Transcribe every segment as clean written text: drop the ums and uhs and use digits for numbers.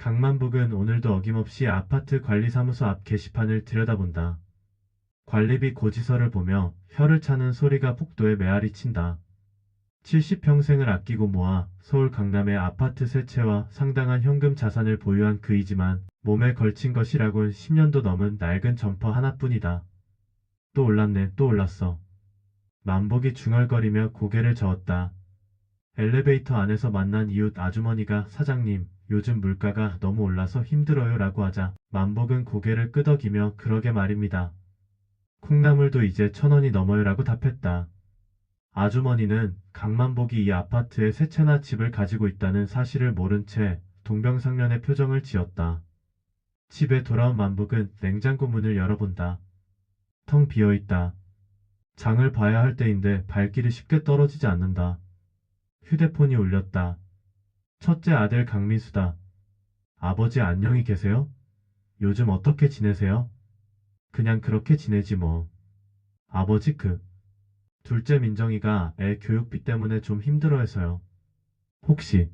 강만복은 오늘도 어김없이 아파트 관리사무소 앞 게시판을 들여다본다. 관리비 고지서를 보며 혀를 차는 소리가 폭도에 메아리 친다. 70평생을 아끼고 모아 서울 강남의 아파트 세 채와 상당한 현금 자산을 보유한 그이지만 몸에 걸친 것이라곤 10년도 넘은 낡은 점퍼 하나뿐이다. 또 올랐네, 또 올랐어. 만복이 중얼거리며 고개를 저었다. 엘리베이터 안에서 만난 이웃 아주머니가 사장님, 요즘 물가가 너무 올라서 힘들어요 라고 하자 만복은 고개를 끄덕이며 그러게 말입니다. 콩나물도 이제 1,000원이 넘어요 라고 답했다. 아주머니는 강만복이 이 아파트에 세 채나 집을 가지고 있다는 사실을 모른 채 동병상련의 표정을 지었다. 집에 돌아온 만복은 냉장고 문을 열어본다. 텅 비어있다. 장을 봐야 할 때인데 발길이 쉽게 떨어지지 않는다. 휴대폰이 울렸다. 첫째 아들 강민수다. 아버지 안녕히 계세요? 요즘 어떻게 지내세요? 그냥 그렇게 지내지 뭐. 아버지 둘째 민정이가 애 교육비 때문에 좀 힘들어해서요. 혹시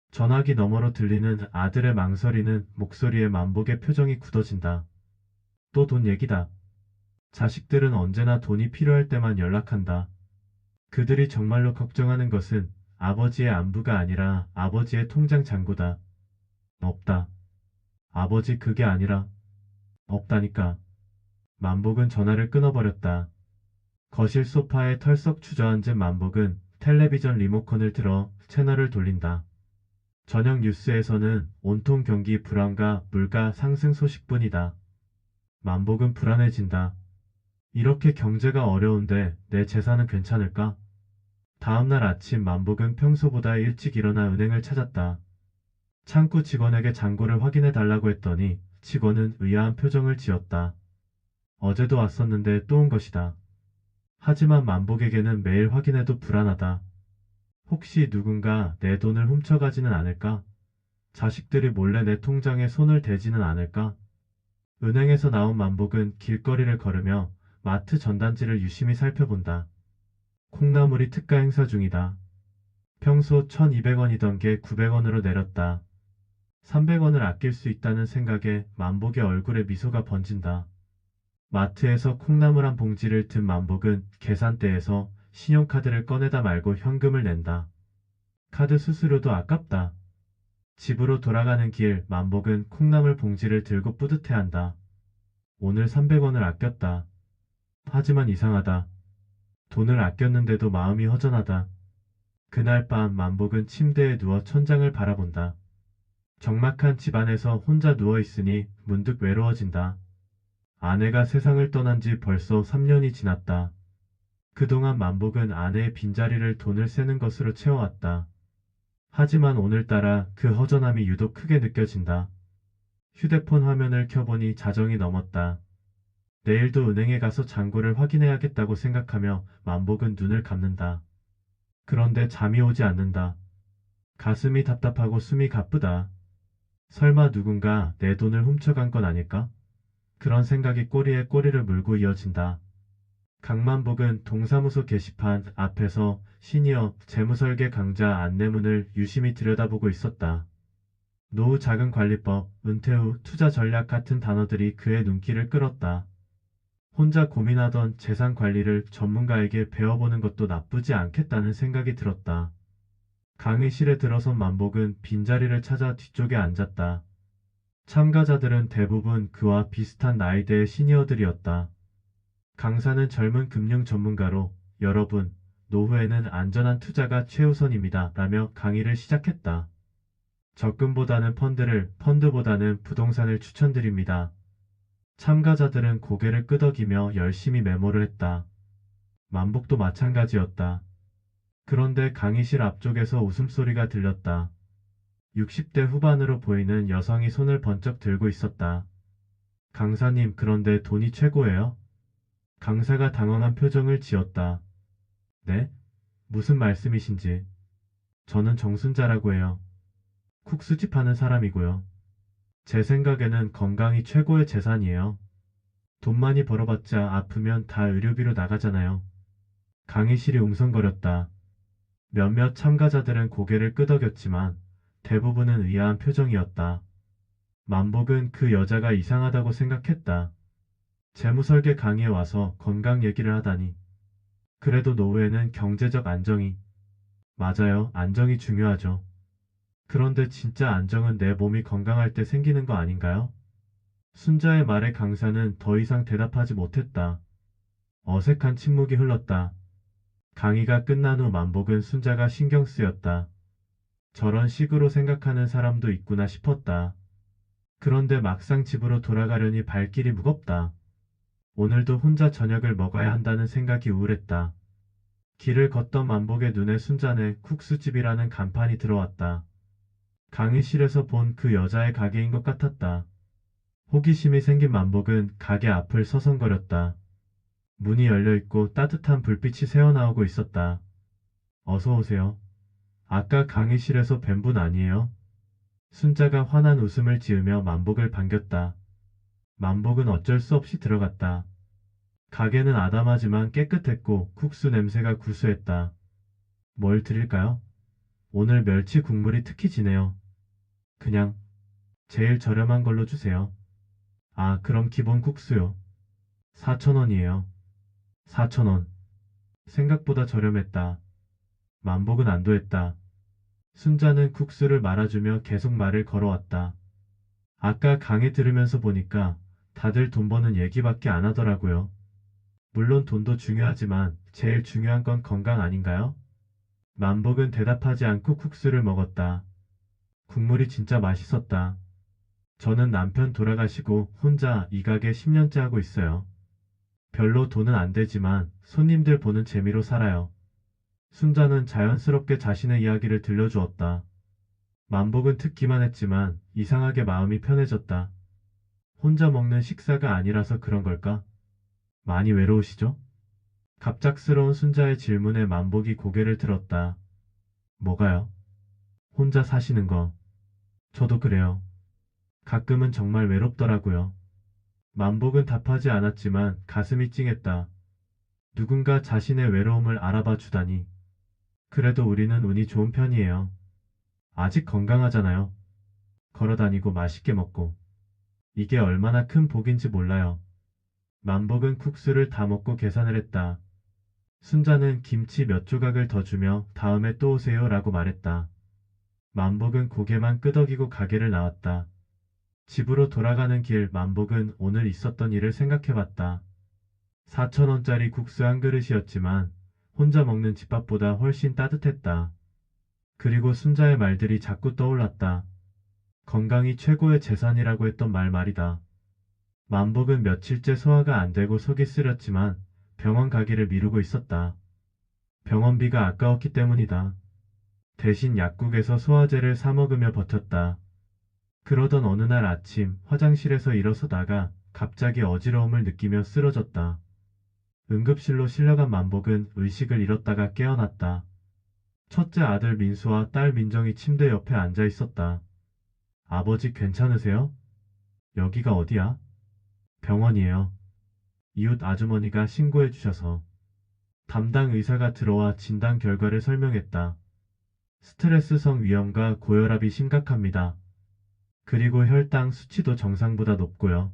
전화기 너머로 들리는 아들의 망설이는 목소리에 만복의 표정이 굳어진다. 또 돈 얘기다. 자식들은 언제나 돈이 필요할 때만 연락한다. 그들이 정말로 걱정하는 것은 아버지의 안부가 아니라 아버지의 통장 잔고다. 없다. 아버지 그게 아니라 없다니까. 만복은 전화를 끊어버렸다. 거실 소파에 털썩 주저앉은 만복은 텔레비전 리모컨을 들어 채널을 돌린다. 저녁 뉴스에서는 온통 경기 불안과 물가 상승 소식뿐이다. 만복은 불안해진다. 이렇게 경제가 어려운데 내 재산은 괜찮을까? 다음날 아침 만복은 평소보다 일찍 일어나 은행을 찾았다. 창구 직원에게 잔고를 확인해 달라고 했더니 직원은 의아한 표정을 지었다. 어제도 왔었는데 또 온 것이다. 하지만 만복에게는 매일 확인해도 불안하다. 혹시 누군가 내 돈을 훔쳐가지는 않을까? 자식들이 몰래 내 통장에 손을 대지는 않을까? 은행에서 나온 만복은 길거리를 걸으며 마트 전단지를 유심히 살펴본다. 콩나물이 특가 행사 중이다. 평소 1,200원이던 게 900원으로 내렸다. 300원을 아낄 수 있다는 생각에 만복의 얼굴에 미소가 번진다. 마트에서 콩나물 한 봉지를 든 만복은 계산대에서 신용카드를 꺼내다 말고 현금을 낸다. 카드 수수료도 아깝다. 집으로 돌아가는 길 만복은 콩나물 봉지를 들고 뿌듯해한다. 오늘 300원을 아꼈다. 하지만 이상하다. 돈을 아꼈는데도 마음이 허전하다. 그날 밤 만복은 침대에 누워 천장을 바라본다. 적막한 집안에서 혼자 누워있으니 문득 외로워진다. 아내가 세상을 떠난 지 벌써 3년이 지났다. 그동안 만복은 아내의 빈자리를 돈을 세는 것으로 채워왔다. 하지만 오늘따라 그 허전함이 유독 크게 느껴진다. 휴대폰 화면을 켜보니 자정이 넘었다. 내일도 은행에 가서 잔고를 확인해야겠다고 생각하며 만복은 눈을 감는다. 그런데 잠이 오지 않는다. 가슴이 답답하고 숨이 가쁘다. 설마 누군가 내 돈을 훔쳐간 건 아닐까? 그런 생각이 꼬리에 꼬리를 물고 이어진다. 강만복은 동사무소 게시판 앞에서 시니어 재무설계 강좌 안내문을 유심히 들여다보고 있었다. 노후 자금관리법, 은퇴 후 투자 전략 같은 단어들이 그의 눈길을 끌었다. 혼자 고민하던 재산 관리를 전문가에게 배워보는 것도 나쁘지 않겠다는 생각이 들었다. 강의실에 들어선 만복은 빈자리를 찾아 뒤쪽에 앉았다. 참가자들은 대부분 그와 비슷한 나이대의 시니어들이었다. 강사는 젊은 금융 전문가로 여러분, 노후에는 안전한 투자가 최우선입니다. 라며 강의를 시작했다. 적금보다는 펀드보다는 부동산을 추천드립니다. 참가자들은 고개를 끄덕이며 열심히 메모를 했다. 만복도 마찬가지였다. 그런데 강의실 앞쪽에서 웃음소리가 들렸다. 60대 후반으로 보이는 여성이 손을 번쩍 들고 있었다. 강사님, 그런데 돈이 최고예요? 강사가 당황한 표정을 지었다. 네? 무슨 말씀이신지. 저는 정순자라고 해요. 쿡수집 하는 사람이고요. 제 생각에는 건강이 최고의 재산이에요. 돈 많이 벌어봤자 아프면 다 의료비로 나가잖아요. 강의실이 웅성거렸다. 몇몇 참가자들은 고개를 끄덕였지만 대부분은 의아한 표정이었다. 만복은 그 여자가 이상하다고 생각했다. 재무설계 강의에 와서 건강 얘기를 하다니. 그래도 노후에는 경제적 안정이. 맞아요. 안정이 중요하죠. 그런데 진짜 안정은 내 몸이 건강할 때 생기는 거 아닌가요? 순자의 말에 강사는 더 이상 대답하지 못했다. 어색한 침묵이 흘렀다. 강의가 끝난 후 만복은 순자가 신경 쓰였다. 저런 식으로 생각하는 사람도 있구나 싶었다. 그런데 막상 집으로 돌아가려니 발길이 무겁다. 오늘도 혼자 저녁을 먹어야 한다는 생각이 우울했다. 길을 걷던 만복의 눈에 순잔의 국수집이라는 간판이 들어왔다. 강의실에서 본 그 여자의 가게인 것 같았다. 호기심이 생긴 만복은 가게 앞을 서성거렸다. 문이 열려있고 따뜻한 불빛이 새어나오고 있었다. 어서 오세요. 아까 강의실에서 뵌 분 아니에요? 순자가 환한 웃음을 지으며 만복을 반겼다. 만복은 어쩔 수 없이 들어갔다. 가게는 아담하지만 깨끗했고 국수 냄새가 구수했다. 뭘 드릴까요? 오늘 멸치 국물이 특히 진해요. 그냥 제일 저렴한 걸로 주세요. 아, 그럼 기본 국수요. 4,000원이에요. 4,000원. 생각보다 저렴했다. 만복은 안도했다. 순자는 국수를 말아주며 계속 말을 걸어왔다. 아까 강의 들으면서 보니까 다들 돈 버는 얘기밖에 안 하더라고요. 물론 돈도 중요하지만 제일 중요한 건 건강 아닌가요? 만복은 대답하지 않고 국수를 먹었다. 국물이 진짜 맛있었다. 저는 남편 돌아가시고 혼자 이 가게 10년째 하고 있어요. 별로 돈은 안 되지만 손님들 보는 재미로 살아요. 순자는 자연스럽게 자신의 이야기를 들려주었다. 만복은 듣기만 했지만 이상하게 마음이 편해졌다. 혼자 먹는 식사가 아니라서 그런 걸까? 많이 외로우시죠? 갑작스러운 순자의 질문에 만복이 고개를 들었다. 뭐가요? 혼자 사시는 거. 저도 그래요. 가끔은 정말 외롭더라고요. 만복은 답하지 않았지만 가슴이 찡했다. 누군가 자신의 외로움을 알아봐 주다니. 그래도 우리는 운이 좋은 편이에요. 아직 건강하잖아요. 걸어다니고 맛있게 먹고. 이게 얼마나 큰 복인지 몰라요. 만복은 국수를 다 먹고 계산을 했다. 순자는 김치 몇 조각을 더 주며 다음에 또 오세요 라고 말했다. 만복은 고개만 끄덕이고 가게를 나왔다. 집으로 돌아가는 길 만복은 오늘 있었던 일을 생각해봤다. 4,000원짜리 국수 한 그릇이었지만 혼자 먹는 집밥보다 훨씬 따뜻했다. 그리고 순자의 말들이 자꾸 떠올랐다. 건강이 최고의 재산이라고 했던 말 말이다. 만복은 며칠째 소화가 안 되고 속이 쓰렸지만 병원 가기를 미루고 있었다. 병원비가 아까웠기 때문이다. 대신 약국에서 소화제를 사 먹으며 버텼다. 그러던 어느 날 아침 화장실에서 일어서다가 갑자기 어지러움을 느끼며 쓰러졌다. 응급실로 실려간 만복은 의식을 잃었다가 깨어났다. 첫째 아들 민수와 딸 민정이 침대 옆에 앉아 있었다. 아버지 괜찮으세요? 여기가 어디야? 병원이에요. 이웃 아주머니가 신고해 주셔서. 담당 의사가 들어와 진단 결과를 설명했다. 스트레스성 위염과 고혈압이 심각합니다. 그리고 혈당 수치도 정상보다 높고요.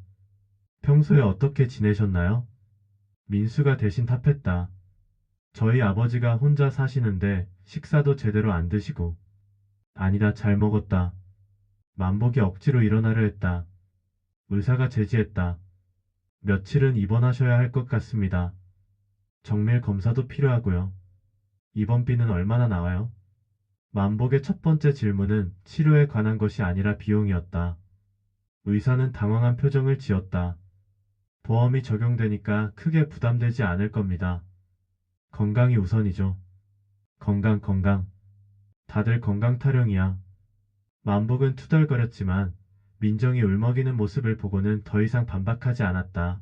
평소에 어떻게 지내셨나요? 민수가 대신 답했다. 저희 아버지가 혼자 사시는데 식사도 제대로 안 드시고. 아니다, 잘 먹었다. 만복이 억지로 일어나려 했다. 의사가 제지했다. 며칠은 입원하셔야 할 것 같습니다. 정밀 검사도 필요하고요. 입원비는 얼마나 나와요? 만복의 첫 번째 질문은 치료에 관한 것이 아니라 비용이었다. 의사는 당황한 표정을 지었다. 보험이 적용되니까 크게 부담되지 않을 겁니다. 건강이 우선이죠. 건강, 건강. 다들 건강 타령이야. 만복은 투덜거렸지만 민정이 울먹이는 모습을 보고는 더 이상 반박하지 않았다.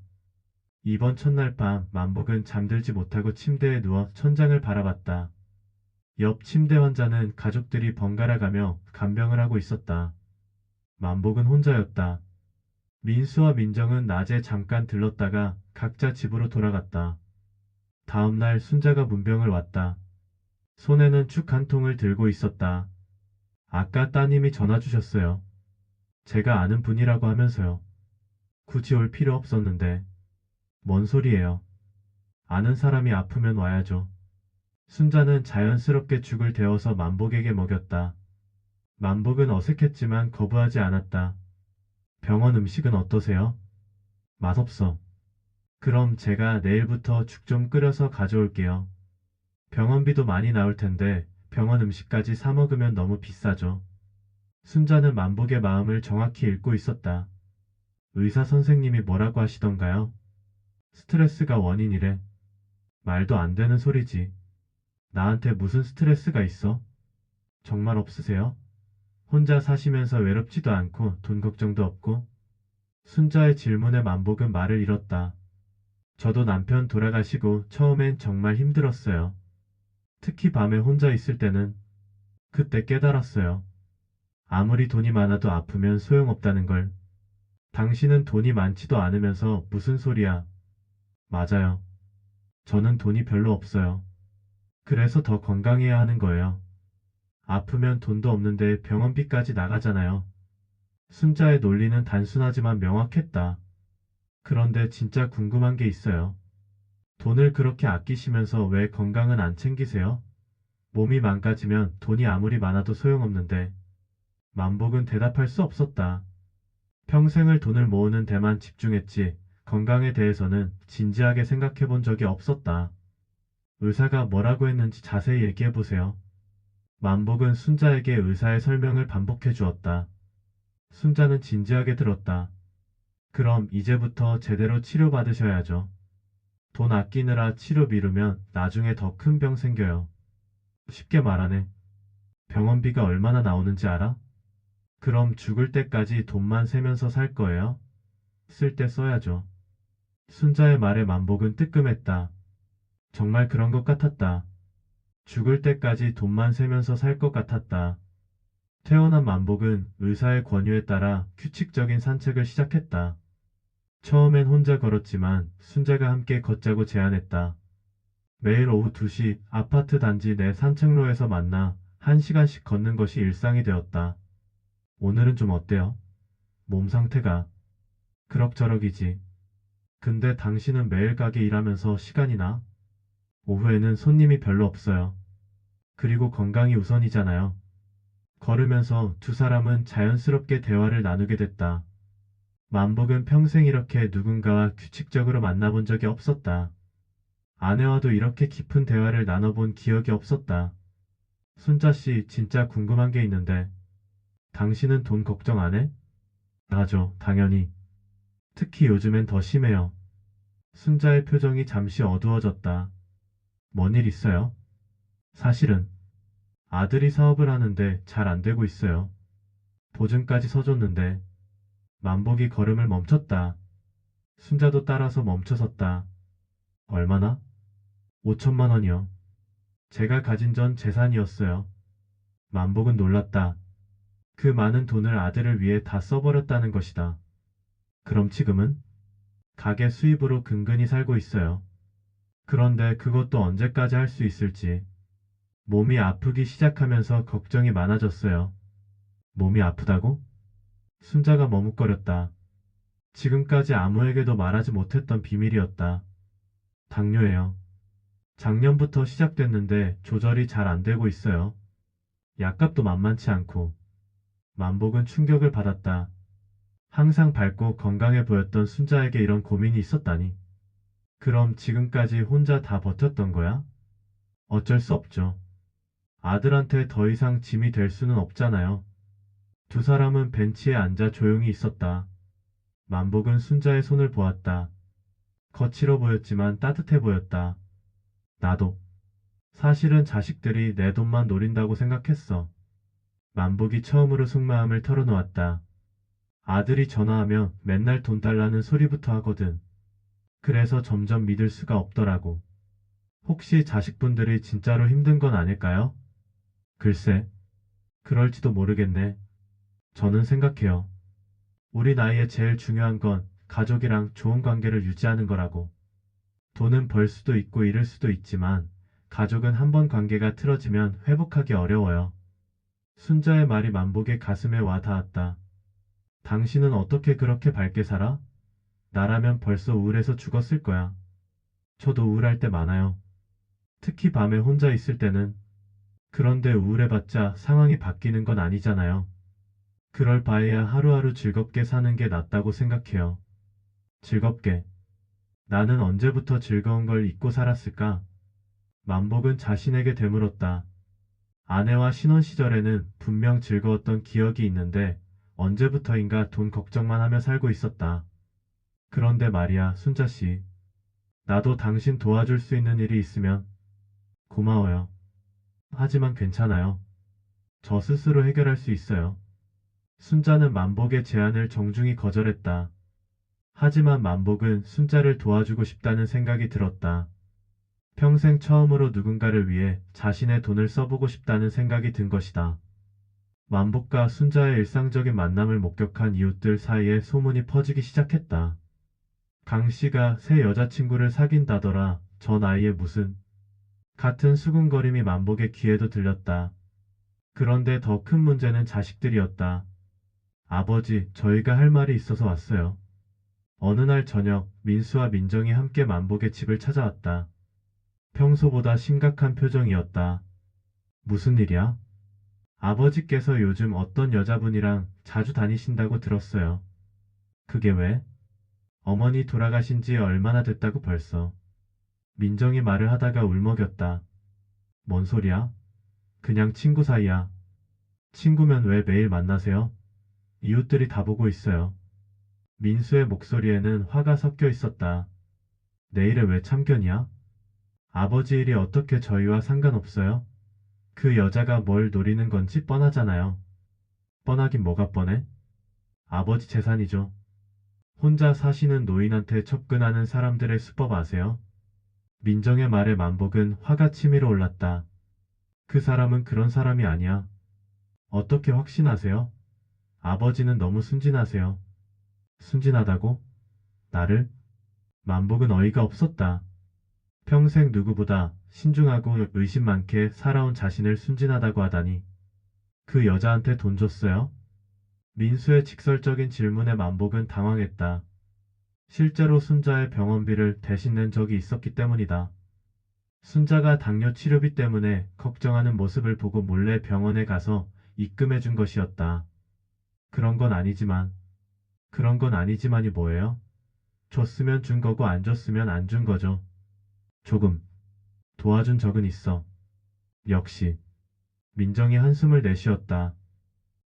이번 첫날 밤 만복은 잠들지 못하고 침대에 누워 천장을 바라봤다. 옆 침대 환자는 가족들이 번갈아가며 간병을 하고 있었다. 만복은 혼자였다. 민수와 민정은 낮에 잠깐 들렀다가 각자 집으로 돌아갔다. 다음날 순자가 문병을 왔다. 손에는 축 한 통을 들고 있었다. 아까 따님이 전화 주셨어요. 제가 아는 분이라고 하면서요. 굳이 올 필요 없었는데. 뭔 소리예요. 아는 사람이 아프면 와야죠. 순자는 자연스럽게 죽을 데워서 만복에게 먹였다. 만복은 어색했지만 거부하지 않았다. 병원 음식은 어떠세요? 맛없어. 그럼 제가 내일부터 죽 좀 끓여서 가져올게요. 병원비도 많이 나올 텐데 병원 음식까지 사 먹으면 너무 비싸죠. 순자는 만복의 마음을 정확히 읽고 있었다. 의사 선생님이 뭐라고 하시던가요? 스트레스가 원인이래. 말도 안 되는 소리지. 나한테 무슨 스트레스가 있어? 정말 없으세요? 혼자 사시면서 외롭지도 않고 돈 걱정도 없고? 순자의 질문에 만복은 말을 잃었다. 저도 남편 돌아가시고 처음엔 정말 힘들었어요. 특히 밤에 혼자 있을 때는 그때 깨달았어요. 아무리 돈이 많아도 아프면 소용없다는 걸. 당신은 돈이 많지도 않으면서 무슨 소리야. 맞아요. 저는 돈이 별로 없어요. 그래서 더 건강해야 하는 거예요. 아프면 돈도 없는데 병원비까지 나가잖아요. 순자의 논리는 단순하지만 명확했다. 그런데 진짜 궁금한 게 있어요. 돈을 그렇게 아끼시면서 왜 건강은 안 챙기세요? 몸이 망가지면 돈이 아무리 많아도 소용없는데. 만복은 대답할 수 없었다. 평생을 돈을 모으는 데만 집중했지 건강에 대해서는 진지하게 생각해 본 적이 없었다. 의사가 뭐라고 했는지 자세히 얘기해 보세요. 만복은 순자에게 의사의 설명을 반복해 주었다. 순자는 진지하게 들었다. 그럼 이제부터 제대로 치료받으셔야죠. 돈 아끼느라 치료 미루면 나중에 더 큰 병 생겨요. 쉽게 말하네. 병원비가 얼마나 나오는지 알아? 그럼 죽을 때까지 돈만 세면서 살 거예요? 쓸 때 써야죠. 순자의 말에 만복은 뜨끔했다. 정말 그런 것 같았다. 죽을 때까지 돈만 세면서 살 것 같았다. 퇴원한 만복은 의사의 권유에 따라 규칙적인 산책을 시작했다. 처음엔 혼자 걸었지만 순자가 함께 걷자고 제안했다. 매일 오후 2시 아파트 단지 내 산책로에서 만나 1시간씩 걷는 것이 일상이 되었다. 오늘은 좀 어때요? 몸 상태가 그럭저럭이지. 근데 당신은 매일 가게 일하면서 시간이 나? 오후에는 손님이 별로 없어요. 그리고 건강이 우선이잖아요. 걸으면서 두 사람은 자연스럽게 대화를 나누게 됐다. 만복은 평생 이렇게 누군가와 규칙적으로 만나본 적이 없었다. 아내와도 이렇게 깊은 대화를 나눠본 기억이 없었다. 순자씨 진짜 궁금한 게 있는데 당신은 돈 걱정 안 해? 하죠, 당연히. 특히 요즘엔 더 심해요. 순자의 표정이 잠시 어두워졌다. 뭔 일 있어요? 사실은 아들이 사업을 하는데 잘 안 되고 있어요. 보증까지 서줬는데 만복이 걸음을 멈췄다. 순자도 따라서 멈춰섰다. 얼마나? 5천만 원이요. 제가 가진 전 재산이었어요. 만복은 놀랐다. 그 많은 돈을 아들을 위해 다 써버렸다는 것이다. 그럼 지금은? 가게 수입으로 근근히 살고 있어요. 그런데 그것도 언제까지 할 수 있을지. 몸이 아프기 시작하면서 걱정이 많아졌어요. 몸이 아프다고? 순자가 머뭇거렸다. 지금까지 아무에게도 말하지 못했던 비밀이었다. 당뇨예요. 작년부터 시작됐는데 조절이 잘 안 되고 있어요. 약값도 만만치 않고. 만복은 충격을 받았다. 항상 밝고 건강해 보였던 순자에게 이런 고민이 있었다니. 그럼 지금까지 혼자 다 버텼던 거야? 어쩔 수 없죠. 아들한테 더 이상 짐이 될 수는 없잖아요. 두 사람은 벤치에 앉아 조용히 있었다. 만복은 순자의 손을 보았다. 거칠어 보였지만 따뜻해 보였다. 나도. 사실은 자식들이 내 돈만 노린다고 생각했어. 만복이 처음으로 속마음을 털어놓았다. 아들이 전화하면 맨날 돈 달라는 소리부터 하거든. 그래서 점점 믿을 수가 없더라고. 혹시 자식분들이 진짜로 힘든 건 아닐까요? 글쎄, 그럴지도 모르겠네. 저는 생각해요. 우리 나이에 제일 중요한 건 가족이랑 좋은 관계를 유지하는 거라고. 돈은 벌 수도 있고 잃을 수도 있지만 가족은 한번 관계가 틀어지면 회복하기 어려워요. 순자의 말이 만복의 가슴에 와 닿았다. 당신은 어떻게 그렇게 밝게 살아? 나라면 벌써 우울해서 죽었을 거야. 저도 우울할 때 많아요. 특히 밤에 혼자 있을 때는. 그런데 우울해봤자 상황이 바뀌는 건 아니잖아요. 그럴 바에야 하루하루 즐겁게 사는 게 낫다고 생각해요. 즐겁게. 나는 언제부터 즐거운 걸 잊고 살았을까? 만복은 자신에게 되물었다. 아내와 신혼 시절에는 분명 즐거웠던 기억이 있는데 언제부터인가 돈 걱정만 하며 살고 있었다. 그런데 말이야, 순자씨. 나도 당신 도와줄 수 있는 일이 있으면 고마워요. 하지만 괜찮아요. 저 스스로 해결할 수 있어요. 순자는 만복의 제안을 정중히 거절했다. 하지만 만복은 순자를 도와주고 싶다는 생각이 들었다. 평생 처음으로 누군가를 위해 자신의 돈을 써보고 싶다는 생각이 든 것이다. 만복과 순자의 일상적인 만남을 목격한 이웃들 사이에 소문이 퍼지기 시작했다. 강 씨가 새 여자친구를 사귄다더라. 저 나이에 무슨. 같은 수군거림이 만복의 귀에도 들렸다. 그런데 더 큰 문제는 자식들이었다. 아버지, 저희가 할 말이 있어서 왔어요. 어느 날 저녁, 민수와 민정이 함께 만복의 집을 찾아왔다. 평소보다 심각한 표정이었다. 무슨 일이야? 아버지께서 요즘 어떤 여자분이랑 자주 다니신다고 들었어요. 그게 왜? 어머니 돌아가신 지 얼마나 됐다고 벌써. 민정이 말을 하다가 울먹였다. 뭔 소리야? 그냥 친구 사이야. 친구면 왜 매일 만나세요? 이웃들이 다 보고 있어요. 민수의 목소리에는 화가 섞여 있었다. 내 일에 왜 참견이야? 아버지 일이 어떻게 저희와 상관없어요? 그 여자가 뭘 노리는 건지 뻔하잖아요. 뻔하긴 뭐가 뻔해? 아버지 재산이죠. 혼자 사시는 노인한테 접근하는 사람들의 수법 아세요? 민정의 말에 만복은 화가 치밀어 올랐다. 그 사람은 그런 사람이 아니야. 어떻게 확신하세요? 아버지는 너무 순진하세요. 순진하다고? 나를? 만복은 어이가 없었다. 평생 누구보다 신중하고 의심 많게 살아온 자신을 순진하다고 하다니. 그 여자한테 돈 줬어요? 민수의 직설적인 질문에 만복은 당황했다. 실제로 순자의 병원비를 대신 낸 적이 있었기 때문이다. 순자가 당뇨 치료비 때문에 걱정하는 모습을 보고 몰래 병원에 가서 입금해 준 것이었다. 그런 건 아니지만, 그런 건 아니지만이 뭐예요? 줬으면 준 거고 안 줬으면 안 준 거죠. 조금 도와준 적은 있어. 역시 민정이 한숨을 내쉬었다.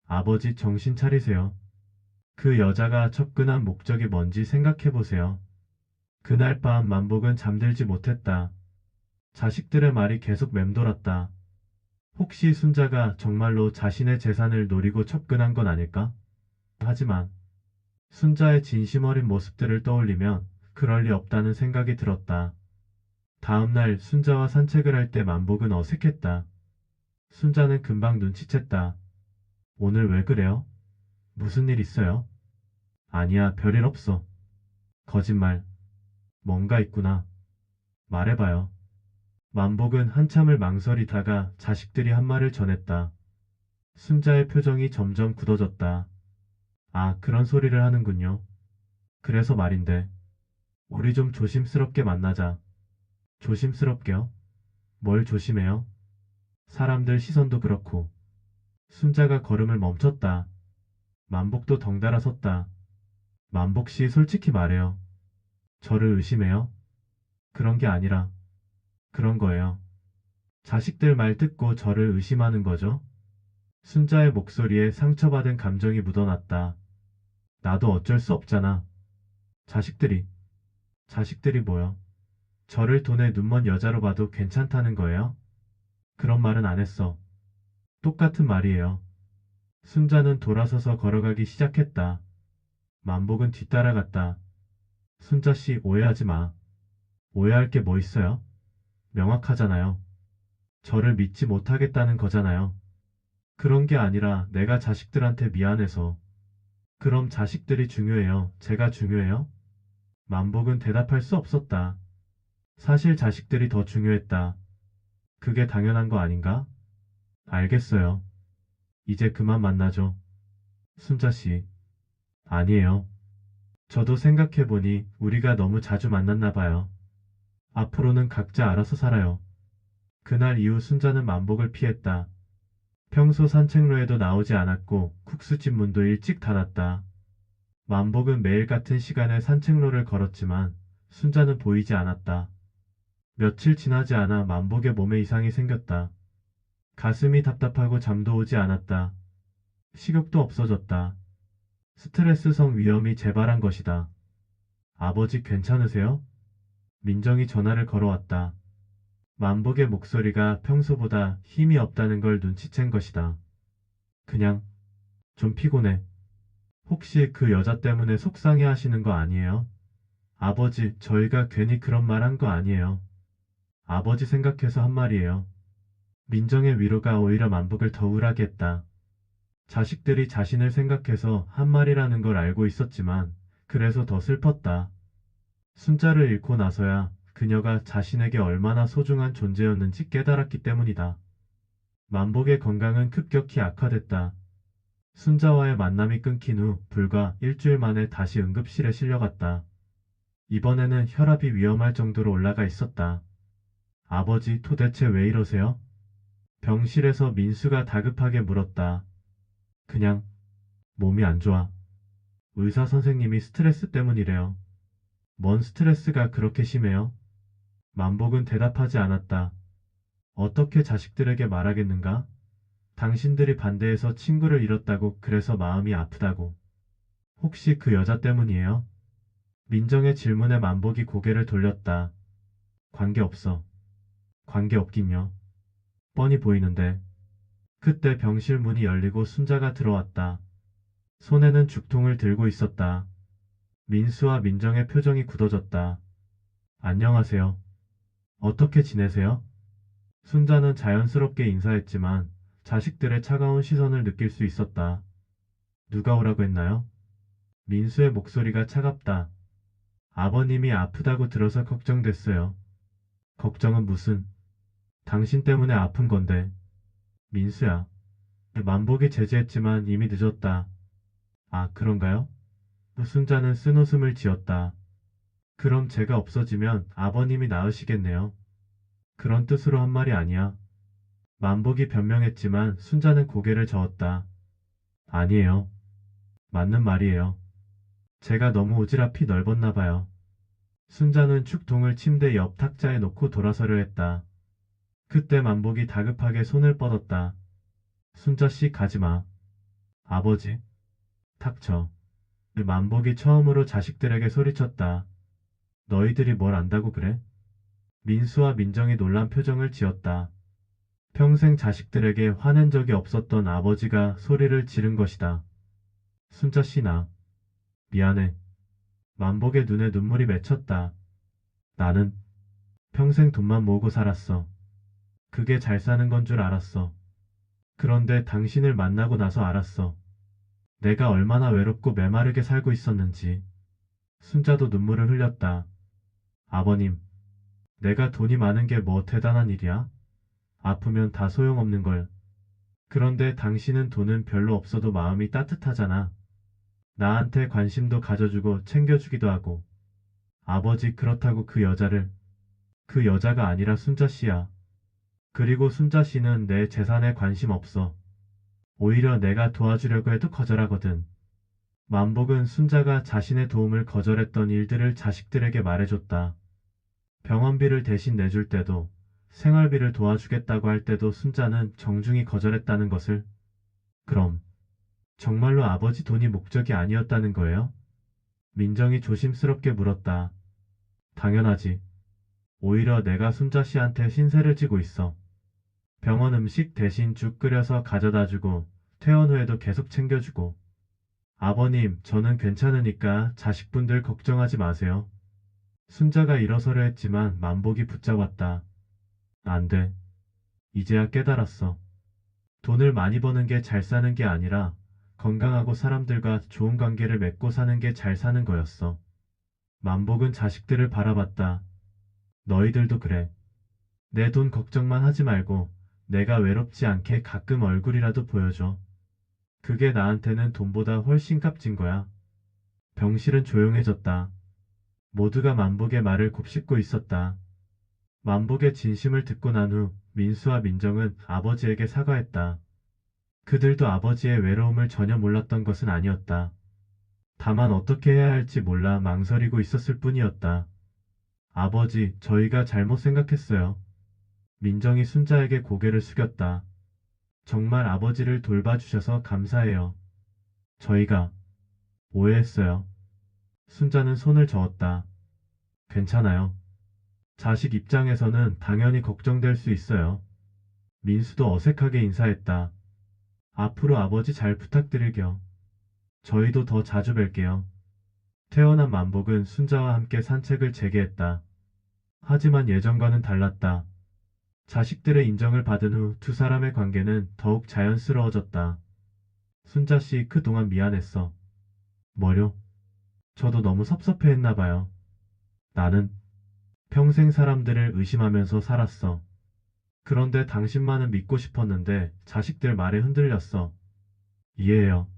아버지 정신 차리세요. 그 여자가 접근한 목적이 뭔지 생각해보세요. 그날 밤 만복은 잠들지 못했다. 자식들의 말이 계속 맴돌았다. 혹시 순자가 정말로 자신의 재산을 노리고 접근한 건 아닐까? 하지만 순자의 진심 어린 모습들을 떠올리면 그럴 리 없다는 생각이 들었다. 다음날 순자와 산책을 할 때 만복은 어색했다. 순자는 금방 눈치챘다. 오늘 왜 그래요? 무슨 일 있어요? 아니야, 별일 없어. 거짓말. 뭔가 있구나. 말해봐요. 만복은 한참을 망설이다가 자식들이 한 말을 전했다. 순자의 표정이 점점 굳어졌다. 아, 그런 소리를 하는군요. 그래서 말인데, 우리 좀 조심스럽게 만나자. 조심스럽게요? 뭘 조심해요? 사람들 시선도 그렇고. 순자가 걸음을 멈췄다. 만복도 덩달아 섰다. 만복 씨 솔직히 말해요. 저를 의심해요? 그런 게 아니라 그런 거예요. 자식들 말 듣고 저를 의심하는 거죠? 순자의 목소리에 상처받은 감정이 묻어났다. 나도 어쩔 수 없잖아. 자식들이, 자식들이 뭐요? 저를 돈에 눈먼 여자로 봐도 괜찮다는 거예요? 그런 말은 안 했어. 똑같은 말이에요. 순자는 돌아서서 걸어가기 시작했다. 만복은 뒤따라갔다. 순자씨 오해하지 마. 오해할 게 뭐 있어요? 명확하잖아요. 저를 믿지 못하겠다는 거잖아요. 그런 게 아니라 내가 자식들한테 미안해서. 그럼 자식들이 중요해요? 제가 중요해요? 만복은 대답할 수 없었다. 사실 자식들이 더 중요했다. 그게 당연한 거 아닌가? 알겠어요. 이제 그만 만나죠. 순자씨. 아니에요. 저도 생각해보니 우리가 너무 자주 만났나 봐요. 앞으로는 각자 알아서 살아요. 그날 이후 순자는 만복을 피했다. 평소 산책로에도 나오지 않았고 국수집 문도 일찍 닫았다. 만복은 매일 같은 시간에 산책로를 걸었지만 순자는 보이지 않았다. 며칠 지나지 않아 만복의 몸에 이상이 생겼다. 가슴이 답답하고 잠도 오지 않았다. 식욕도 없어졌다. 스트레스성 위염이 재발한 것이다. 아버지 괜찮으세요? 민정이 전화를 걸어왔다. 만복의 목소리가 평소보다 힘이 없다는 걸 눈치챈 것이다. 그냥 좀 피곤해. 혹시 그 여자 때문에 속상해 하시는 거 아니에요? 아버지, 저희가 괜히 그런 말 한 거 아니에요. 아버지 생각해서 한 말이에요. 민정의 위로가 오히려 만복을 더 우울하게 했다. 자식들이 자신을 생각해서 한 말이라는 걸 알고 있었지만 그래서 더 슬펐다. 순자를 잃고 나서야 그녀가 자신에게 얼마나 소중한 존재였는지 깨달았기 때문이다. 만복의 건강은 급격히 악화됐다. 순자와의 만남이 끊긴 후 불과 일주일 만에 다시 응급실에 실려갔다. 이번에는 혈압이 위험할 정도로 올라가 있었다. 아버지 도대체 왜 이러세요? 병실에서 민수가 다급하게 물었다. 그냥 몸이 안 좋아. 의사 선생님이 스트레스 때문이래요. 뭔 스트레스가 그렇게 심해요? 만복은 대답하지 않았다. 어떻게 자식들에게 말하겠는가? 당신들이 반대해서 친구를 잃었다고 그래서 마음이 아프다고. 혹시 그 여자 때문이에요? 민정의 질문에 만복이 고개를 돌렸다. 관계없어. 관계없긴요. 뻔히 보이는데. 그때 병실 문이 열리고 순자가 들어왔다. 손에는 죽통을 들고 있었다. 민수와 민정의 표정이 굳어졌다. 안녕하세요. 어떻게 지내세요? 순자는 자연스럽게 인사했지만 자식들의 차가운 시선을 느낄 수 있었다. 누가 오라고 했나요? 민수의 목소리가 차갑다. 아버님이 아프다고 들어서 걱정됐어요. 걱정은 무슨? 당신 때문에 아픈 건데. 민수야. 만복이 제지했지만 이미 늦었다. 아, 그런가요? 순자는 쓴웃음을 지었다. 그럼 제가 없어지면 아버님이 나으시겠네요. 그런 뜻으로 한 말이 아니야. 만복이 변명했지만 순자는 고개를 저었다. 아니에요. 맞는 말이에요. 제가 너무 오지랖이 넓었나 봐요. 순자는 축통을 침대 옆 탁자에 놓고 돌아서려 했다. 그때 만복이 다급하게 손을 뻗었다. 순자씨 가지마. 아버지. 닥쳐. 만복이 처음으로 자식들에게 소리쳤다. 너희들이 뭘 안다고 그래? 민수와 민정이 놀란 표정을 지었다. 평생 자식들에게 화낸 적이 없었던 아버지가 소리를 지른 것이다. 순자씨 나. 미안해. 만복의 눈에 눈물이 맺혔다. 나는 평생 돈만 모으고 살았어. 그게 잘 사는 건 줄 알았어. 그런데 당신을 만나고 나서 알았어. 내가 얼마나 외롭고 메마르게 살고 있었는지. 순자도 눈물을 흘렸다. 아버님, 내가 돈이 많은 게 뭐 대단한 일이야? 아프면 다 소용없는 걸. 그런데 당신은 돈은 별로 없어도 마음이 따뜻하잖아. 나한테 관심도 가져주고 챙겨주기도 하고. 아버지 그렇다고 그 여자가 아니라 순자 씨야. 그리고 순자 씨는 내 재산에 관심 없어. 오히려 내가 도와주려고 해도 거절하거든. 만복은 순자가 자신의 도움을 거절했던 일들을 자식들에게 말해줬다. 병원비를 대신 내줄 때도, 생활비를 도와주겠다고 할 때도 순자는 정중히 거절했다는 것을. 그럼 정말로 아버지 돈이 목적이 아니었다는 거예요? 민정이 조심스럽게 물었다. 당연하지. 오히려 내가 순자 씨한테 신세를 지고 있어. 병원 음식 대신 죽 끓여서 가져다주고 퇴원 후에도 계속 챙겨주고. 아버님, 저는 괜찮으니까 자식분들 걱정하지 마세요. 순자가 일어서려 했지만 만복이 붙잡았다. 안 돼. 이제야 깨달았어. 돈을 많이 버는 게 잘 사는 게 아니라 건강하고 사람들과 좋은 관계를 맺고 사는 게 잘 사는 거였어. 만복은 자식들을 바라봤다. 너희들도 그래. 내 돈 걱정만 하지 말고 내가 외롭지 않게 가끔 얼굴이라도 보여줘. 그게 나한테는 돈보다 훨씬 값진 거야. 병실은 조용해졌다. 모두가 만복의 말을 곱씹고 있었다. 만복의 진심을 듣고 난 후 민수와 민정은 아버지에게 사과했다. 그들도 아버지의 외로움을 전혀 몰랐던 것은 아니었다. 다만 어떻게 해야 할지 몰라 망설이고 있었을 뿐이었다. 아버지, 저희가 잘못 생각했어요. 민정이 순자에게 고개를 숙였다. 정말 아버지를 돌봐주셔서 감사해요. 저희가 오해했어요. 순자는 손을 저었다. 괜찮아요. 자식 입장에서는 당연히 걱정될 수 있어요. 민수도 어색하게 인사했다. 앞으로 아버지 잘 부탁드릴게요. 저희도 더 자주 뵐게요. 태어난 만복은 순자와 함께 산책을 재개했다. 하지만 예전과는 달랐다. 자식들의 인정을 받은 후 두 사람의 관계는 더욱 자연스러워졌다. 순자 씨 그동안 미안했어. 뭐요? 저도 너무 섭섭해했나 봐요. 나는 평생 사람들을 의심하면서 살았어. 그런데 당신만은 믿고 싶었는데 자식들 말에 흔들렸어. 이해해요.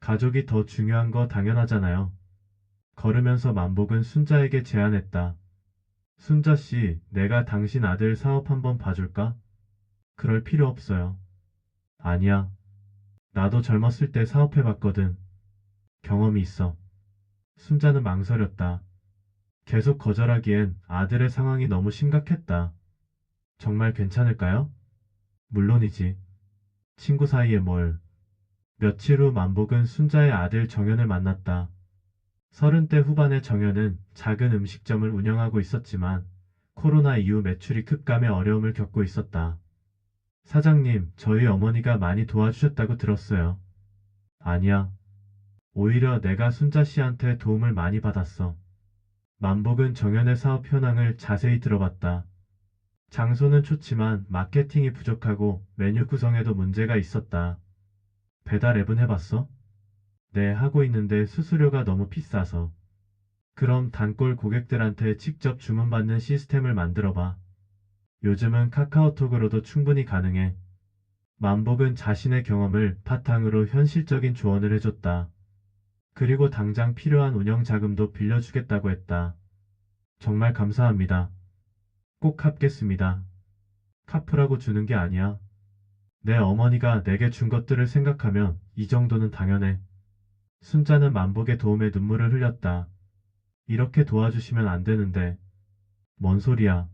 가족이 더 중요한 거 당연하잖아요. 걸으면서 만복은 순자에게 제안했다. 순자 씨, 내가 당신 아들 사업 한번 봐줄까? 그럴 필요 없어요. 아니야. 나도 젊었을 때 사업해봤거든. 경험이 있어. 순자는 망설였다. 계속 거절하기엔 아들의 상황이 너무 심각했다. 정말 괜찮을까요? 물론이지. 친구 사이에 뭘. 며칠 후 만복은 순자의 아들 정연을 만났다. 30대 후반의 정연은 작은 음식점을 운영하고 있었지만 코로나 이후 매출이 급감해 어려움을 겪고 있었다. 사장님, 저희 어머니가 많이 도와주셨다고 들었어요. 아니야. 오히려 내가 순자 씨한테 도움을 많이 받았어. 만복은 정연의 사업 현황을 자세히 들어봤다. 장소는 좋지만 마케팅이 부족하고 메뉴 구성에도 문제가 있었다. 배달 앱은 해봤어? 네, 하고 있는데 수수료가 너무 비싸서. 그럼 단골 고객들한테 직접 주문받는 시스템을 만들어봐. 요즘은 카카오톡으로도 충분히 가능해. 만복은 자신의 경험을 바탕으로 현실적인 조언을 해줬다. 그리고 당장 필요한 운영 자금도 빌려주겠다고 했다. 정말 감사합니다. 꼭 갚겠습니다. 카프라고 주는 게 아니야. 내 어머니가 내게 준 것들을 생각하면 이 정도는 당연해. 순자는 만복의 도움에 눈물을 흘렸다. 이렇게 도와주시면 안 되는데. 뭔 소리야.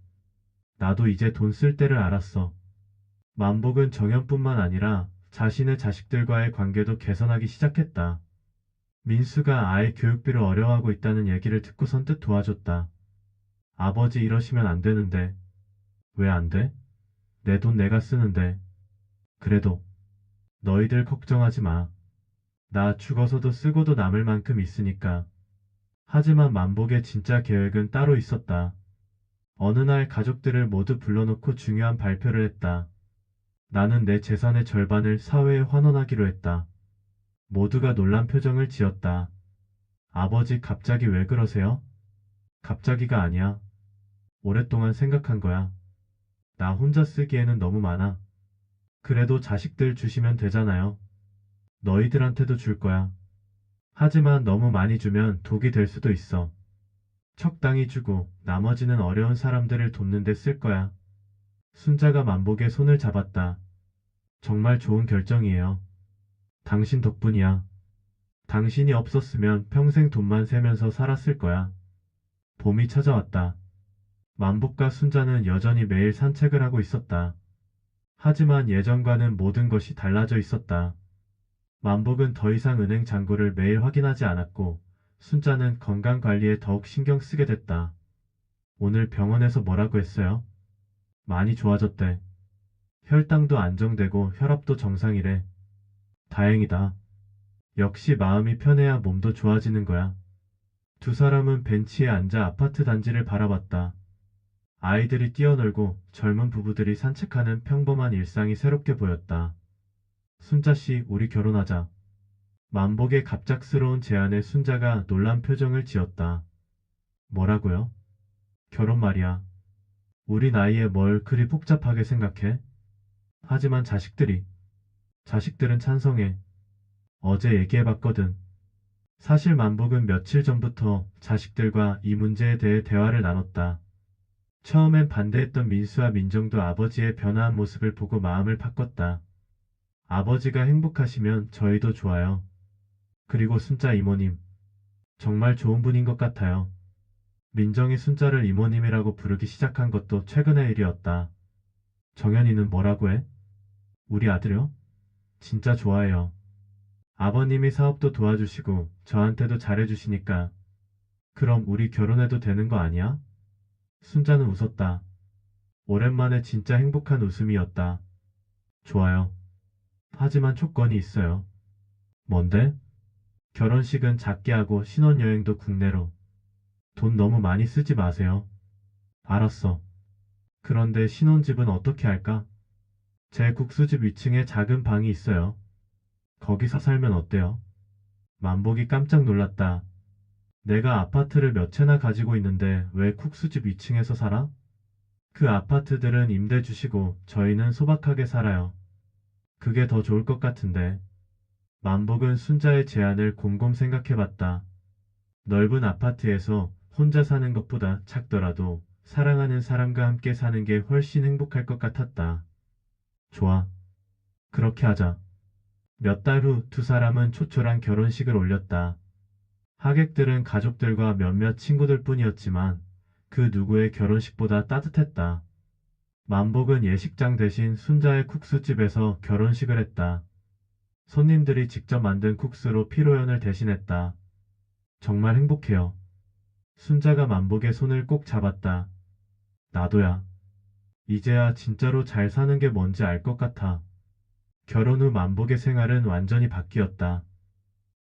나도 이제 돈 쓸 때를 알았어. 만복은 정연뿐만 아니라 자신의 자식들과의 관계도 개선하기 시작했다. 민수가 아이 교육비를 어려워하고 있다는 얘기를 듣고 선뜻 도와줬다. 아버지 이러시면 안 되는데. 왜 안 돼? 내 돈 내가 쓰는데. 그래도 너희들 걱정하지 마. 나 죽어서도 쓰고도 남을 만큼 있으니까. 하지만 만복의 진짜 계획은 따로 있었다. 어느 날 가족들을 모두 불러놓고 중요한 발표를 했다. 나는 내 재산의 절반을 사회에 환원하기로 했다. 모두가 놀란 표정을 지었다. 아버지 갑자기 왜 그러세요? 갑자기가 아니야. 오랫동안 생각한 거야. 나 혼자 쓰기에는 너무 많아. 그래도 자식들 주시면 되잖아요. 너희들한테도 줄 거야. 하지만 너무 많이 주면 독이 될 수도 있어. 적당히 주고 나머지는 어려운 사람들을 돕는 데 쓸 거야. 순자가 만복의 손을 잡았다. 정말 좋은 결정이에요. 당신 덕분이야. 당신이 없었으면 평생 돈만 세면서 살았을 거야. 봄이 찾아왔다. 만복과 순자는 여전히 매일 산책을 하고 있었다. 하지만 예전과는 모든 것이 달라져 있었다. 만복은 더 이상 은행 잔고를 매일 확인하지 않았고 순자는 건강관리에 더욱 신경 쓰게 됐다. 오늘 병원에서 뭐라고 했어요? 많이 좋아졌대. 혈당도 안정되고 혈압도 정상이래. 다행이다. 역시 마음이 편해야 몸도 좋아지는 거야. 두 사람은 벤치에 앉아 아파트 단지를 바라봤다. 아이들이 뛰어놀고 젊은 부부들이 산책하는 평범한 일상이 새롭게 보였다. 순자씨, 우리 결혼하자. 만복의 갑작스러운 제안에 순자가 놀란 표정을 지었다. 뭐라고요? 결혼 말이야. 우리 나이에 뭘 그리 복잡하게 생각해? 하지만 자식들은 찬성해. 어제 얘기해봤거든. 사실 만복은 며칠 전부터 자식들과 이 문제에 대해 대화를 나눴다. 처음엔 반대했던 민수와 민정도 아버지의 변화한 모습을 보고 마음을 바꿨다. 아버지가 행복하시면 저희도 좋아요. 그리고 순자 이모님, 정말 좋은 분인 것 같아요. 민정이 순자를 이모님이라고 부르기 시작한 것도 최근의 일이었다. 정연이는 뭐라고 해? 우리 아들요? 진짜 좋아해요. 아버님이 사업도 도와주시고 저한테도 잘해주시니까 그럼 우리 결혼해도 되는 거 아니야? 순자는 웃었다. 오랜만에 진짜 행복한 웃음이었다. 좋아요. 하지만 조건이 있어요. 뭔데? 결혼식은 작게 하고 신혼여행도 국내로. 돈 너무 많이 쓰지 마세요. 알았어. 그런데 신혼집은 어떻게 할까? 제 국수집 위층에 작은 방이 있어요. 거기서 살면 어때요? 만복이 깜짝 놀랐다. 내가 아파트를 몇 채나 가지고 있는데 왜 국수집 위층에서 살아? 그 아파트들은 임대 주시고 저희는 소박하게 살아요. 그게 더 좋을 것 같은데. 만복은 순자의 제안을 곰곰 생각해봤다. 넓은 아파트에서 혼자 사는 것보다 작더라도 사랑하는 사람과 함께 사는 게 훨씬 행복할 것 같았다. 좋아. 그렇게 하자. 몇 달 후 두 사람은 초촐한 결혼식을 올렸다. 하객들은 가족들과 몇몇 친구들 뿐이었지만 그 누구의 결혼식보다 따뜻했다. 만복은 예식장 대신 순자의 국수집에서 결혼식을 했다. 손님들이 직접 만든 국수로 피로연을 대신했다. 정말 행복해요. 순자가 만복의 손을 꼭 잡았다. 나도야. 이제야 진짜로 잘 사는 게 뭔지 알 것 같아. 결혼 후 만복의 생활은 완전히 바뀌었다.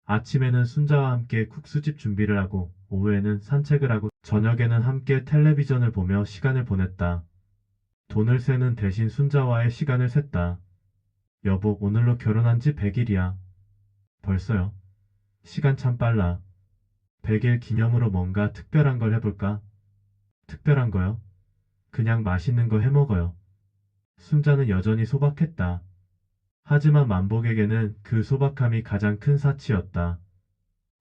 아침에는 순자와 함께 국수집 준비를 하고 오후에는 산책을 하고 저녁에는 함께 텔레비전을 보며 시간을 보냈다. 돈을 세는 대신 순자와의 시간을 샜다. 여보, 오늘로 결혼한 지 100일이야. 벌써요? 시간 참 빨라. 100일 기념으로 뭔가 특별한 걸 해볼까? 특별한 거요? 그냥 맛있는 거 해먹어요. 순자는 여전히 소박했다. 하지만 만복에게는 그 소박함이 가장 큰 사치였다.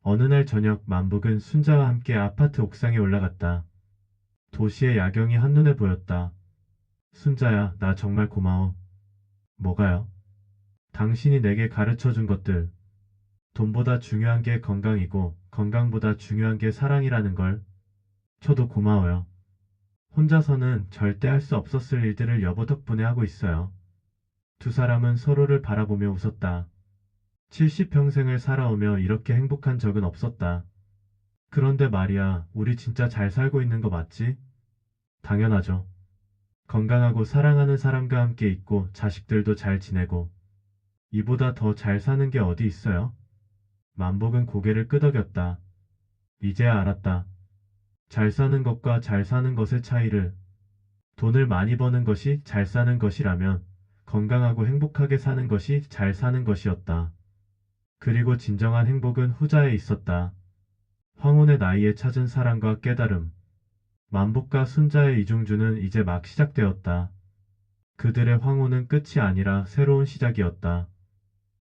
어느 날 저녁 만복은 순자와 함께 아파트 옥상에 올라갔다. 도시의 야경이 한눈에 보였다. 순자야, 나 정말 고마워. 뭐가요? 당신이 내게 가르쳐준 것들. 돈보다 중요한 게 건강이고 건강보다 중요한 게 사랑이라는 걸. 저도 고마워요. 혼자서는 절대 할 수 없었을 일들을 여보 덕분에 하고 있어요. 두 사람은 서로를 바라보며 웃었다. 70평생을 살아오며 이렇게 행복한 적은 없었다. 그런데 말이야, 우리 진짜 잘 살고 있는 거 맞지? 당연하죠. 건강하고 사랑하는 사람과 함께 있고 자식들도 잘 지내고 이보다 더 잘 사는 게 어디 있어요? 만복은 고개를 끄덕였다. 이제야 알았다. 잘 사는 것과 잘 사는 것의 차이를. 돈을 많이 버는 것이 잘 사는 것이라면 건강하고 행복하게 사는 것이 잘 사는 것이었다. 그리고 진정한 행복은 후자에 있었다. 황혼의 나이에 찾은 사랑과 깨달음. 만복과 순자의 이중주는 이제 막 시작되었다. 그들의 황혼은 끝이 아니라 새로운 시작이었다.